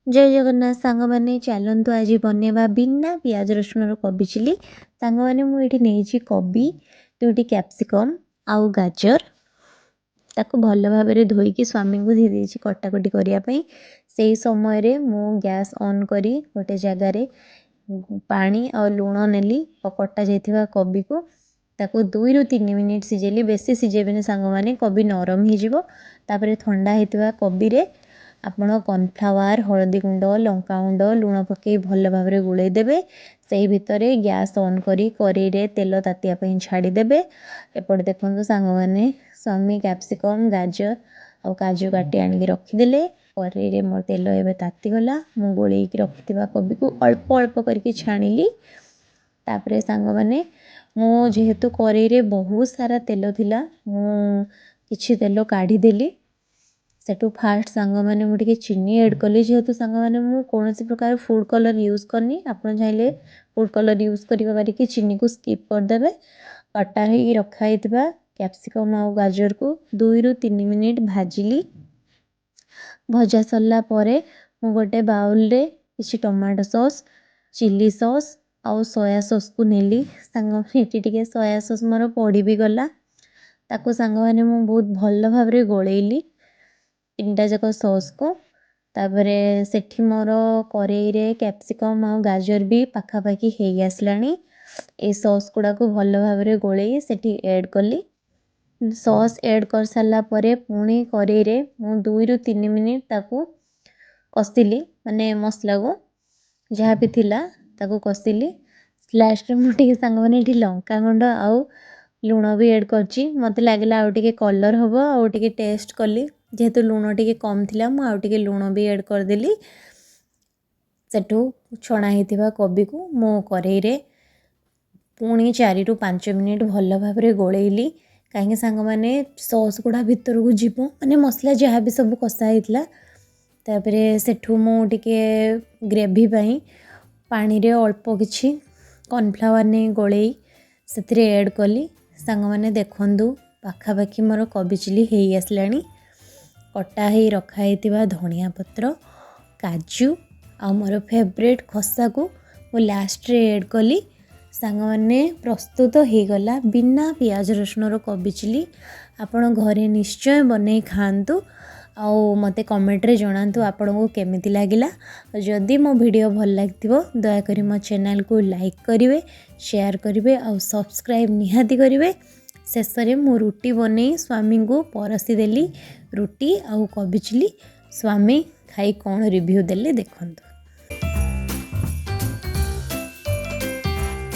जय जगन्नाथ सांग मैंने चलतु आज बनवा बिना पियाज रसुण कोबी चिली सांग मैंने मुझे कोबी दुईटी कैप्सिकम आउ गाजर ताको भल भाव धोईकी स्वामी को दी देछि कटाकटी करने से समय मु गैस ऑन करी गोटे जगार पानी और लुण नेली और कटा जाइथिबा कोबी को ताको 2 ରୁ 3 मिनिट सिझेली बेसी सिझेबेनी सांग माने कोबी नरम हो तापर ठंडा होइतिबा कोबी रे आपण कॉर्नफ्लावर हळदी गुंड लंका गुंड लुण पकई भल भाव गोलई देबे से भितर गैस ऑन करी कड़ाई रे तेल तातिया पई छाड़ी देबे एपटे देखंतु सांग माने स्वामी कैप्सिकम गाजर और काजू काटी आनिक रखिदेले कड़ाई रे मोर तेल एबे ताती गला मु गोलैकी रखिथिबा कोबी को अल्प अल्प करके छाणिली तापरे सांग माने मु जेहेतु कड़ाई रे बहुत सारा तेल थिला मु किछि तेल काढ़ी देली सेटू फास्ट सांग माने मुझे चीनी ऐड कली जेहेतु सांग माने मु कौन प्रकार फूड कलर यूज करनी आपन चाहिले फूड कलर यूज करी चीनी को स्किप करदेवे कटा ही रखाई कैप्सिकम और गाजर को 2 ରୁ 3 मिनिट भाजिली भजा सरला परे मु गोटे बाउल रे किछि टमाटो सॉस चिली सॉस और सोया सॉस को नेली सांग एटी टिके सोया सॉस मोर पड़ी भी गला ताको सांग माने मु बहुत भल भाव रे गोलैली 3टा जाक सॉस को तापरे सेठी मोर कड़ाई रे कैप्सिकम और गाजर भी पाखापाखी हो आसलानी ए सॉस गुड़ा को भल भाव रे गोलई सेठी ऐड कली सॉस ऐड कर सारा परे पुणी कड़ाई रे मु 2 ରୁ 3 मिनिट ताको कसिली माने मसला को जहाँ भी थिला ताको कसिली लास्ट रे मुझे सांग माने लंका गुंड आउ लुण भी ऐड करची मत लगे आउ टिके कलर हम आउ टिके टेस्ट कली जेहेतु लुण टिके कम थिला मु आउ टिके लुण भी ऐड करदेली सेठू छणा होइतिबा कोबी को मो कड़ाई रे पुणी 4 ରୁ 5 मिनिट भल भाव रे गोलैली कहीं सांग माने सॉस गुड़ा भितर को जीव माने मसला जहाँ भी सब कषा होइतिला तापरे सेठू मु टिके ग्रेवी पाई पानी रे अल्प किछि कॉर्नफ्लावर ने गोलई से ऐड कली सांग माने देखंदु पाखापाखी मोर कोबी चिली हो आसलानी कटा ही रखाई धनिया पत्र काजू आ मोर फेवरेट खसा को मु लास्ट रे ऐड कली सांग माने प्रस्तुत हो गला बिना पियाज रसुण कोबी चिली आपण घरे निश्चय बनै खातु आउ मते कमेंट रे जणांतु आपन को केमिति लागिला जदि मो वीडियो भल लागथिबो दया करी मो चैनल को लाइक करिवे शेयर करिवे आउ सब्सक्राइब निहाती करिवे शेषरे मु रुटी बनै स्वामी को परसी देली रुटी आउ कोबी चिली स्वामी खाई कौन रिव्यू देले देखंतु।